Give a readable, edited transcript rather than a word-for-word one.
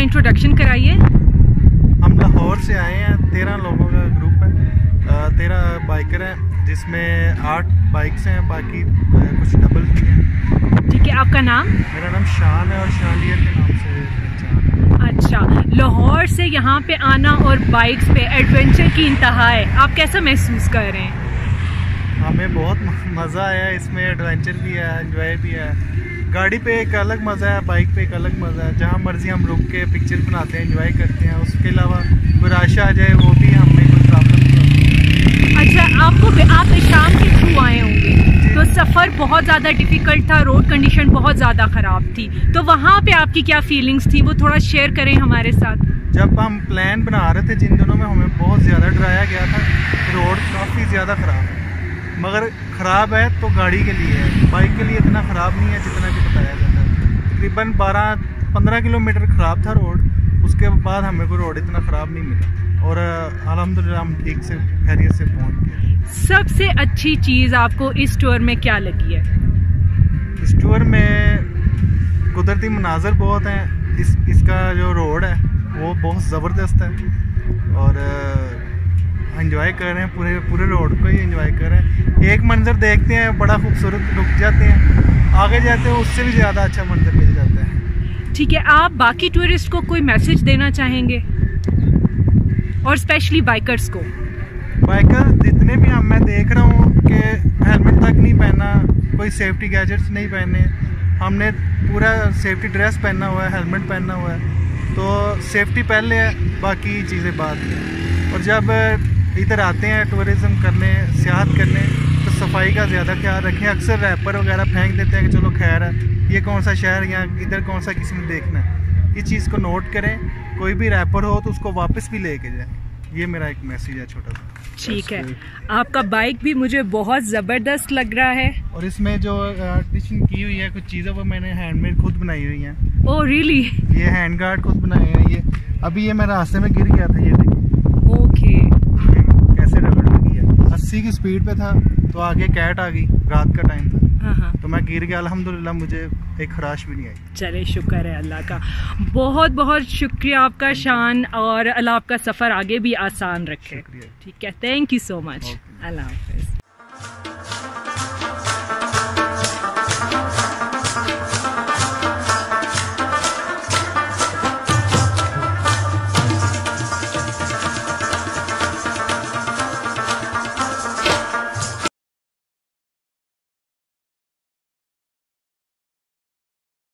Introduction कराइए। हम लाहौर से आए हैं, 13 लोगों का ग्रुप है, 13 बाइकर हैं, जिसमें 8 बाइक्स हैं, बाकी कुछ डबल भी हैं। ठीक है, आपका नाम? मेरा नाम शान है और शानियर के नाम से पहचान है। अच्छा, लाहौर से यहाँ पे आना और बाइक्स पे एडवेंचर की इंतहा है, आप कैसा महसूस कर रहे हैं? हमें बहुत मज़ा आया, इसमें एडवेंचर भी है, एंजॉय भी है। गाड़ी पे एक अलग मज़ा है, बाइक पे एक अलग मज़ा है। जहाँ मर्जी हम रुक के पिक्चर बनाते हैं, एंजॉय करते हैं। उसके अलावा कोई राशा आ जाए वो भी हमें कोई प्रॉब्लम नहीं होती। अच्छा, आप शाम के थ्रू आए होंगे तो सफ़र बहुत ज़्यादा डिफ़िकल्ट था, रोड कंडीशन बहुत ज़्यादा ख़राब थी, तो वहाँ पे आपकी क्या फीलिंग्स थी, वो थोड़ा शेयर करें हमारे साथ। जब हम प्लान बना रहे थे, जिन दिनों में हमें बहुत ज़्यादा डराया गया था, रोड काफ़ी ज़्यादा ख़राब है। मगर ख़राब है तो गाड़ी के लिए है, बाइक के लिए इतना ख़राब नहीं है जितना कि बताया जाता है। तकरीबन 12-15 किलोमीटर ख़राब था रोड, उसके बाद हमें कोई रोड इतना ख़राब नहीं मिला और अल्हम्दुलिल्लाह हम ठीक से खैरियत से पहुंच गए। सबसे अच्छी चीज़ आपको इस टूर में क्या लगी है? इस टूर में कुदरती मनाजर बहुत हैं, इसका जो रोड है वो बहुत ज़बरदस्त है और एंजॉय कर रहे हैं, पूरे रोड को ही एंजॉय कर रहे हैं। एक मंजर देखते हैं बड़ा खूबसूरत, रुक जाते हैं, आगे जाते हैं उससे भी ज़्यादा अच्छा मंजर मिल जाता है। ठीक है, आप बाकी टूरिस्ट को कोई मैसेज देना चाहेंगे और स्पेशली बाइकर्स को? बाइकर जितने भी मैं देख रहा हूँ कि हेलमेट तक नहीं पहना, कोई सेफ्टी गैजेट्स नहीं पहने। हमने पूरा सेफ्टी ड्रेस पहना हुआ है, हेलमेट पहना हुआ है, तो सेफ्टी पहले है, बाकी चीज़ें बाद में। और जब इधर आते हैं टूरिज़म करने, सियाहत करने, तो सफाई का ज़्यादा ख्याल रखें। अक्सर रैपर वगैरह फेंक देते हैं कि चलो खैर है, ये कौन सा शहर या इधर कौन सा किसी ने देखना है। इस चीज़ को नोट करें, कोई भी रैपर हो तो उसको वापस भी लेके जाए। ये मेरा एक मैसेज है छोटा सा। ठीक है, आपका बाइक भी मुझे बहुत ज़बरदस्त लग रहा है और इसमें जो आर्टिशन की हुई है कुछ चीज़ें वो मैंने हैंडमेड खुद बनाई हुई हैं। Oh really? ये हैंड गार्ड खुद बनाए हैं। ये अभी ये मैं रास्ते में गिर गया था, ये देखिए। ओके, कैसे रगड़ लगी है। 80 की स्पीड पे था तो आगे कैट आ गई, रात का टाइम था। हाँ, तो मैं गिर गया, अल्हम्दुलिल्लाह मुझे एक खराश भी नहीं आई। चले, शुक्र है अल्लाह का। बहुत बहुत शुक्रिया आपका शान, और अल्लाह आपका सफ़र आगे भी आसान रखे। शुक्रिया। ठीक है, थैंक यू सो मच। अल्लाह हाफ़िज़।